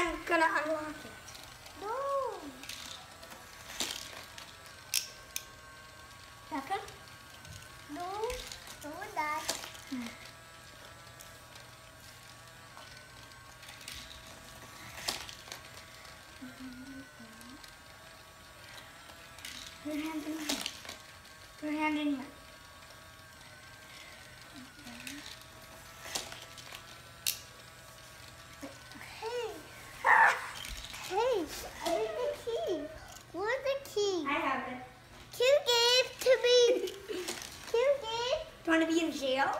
I'm gonna unlock it. No. Becca? No. Do that. Put your hand in here. Put your hand in here. Hey, I need the key. Where's the key? I have it. Q gave to me. Q gave. Do you want to be in jail?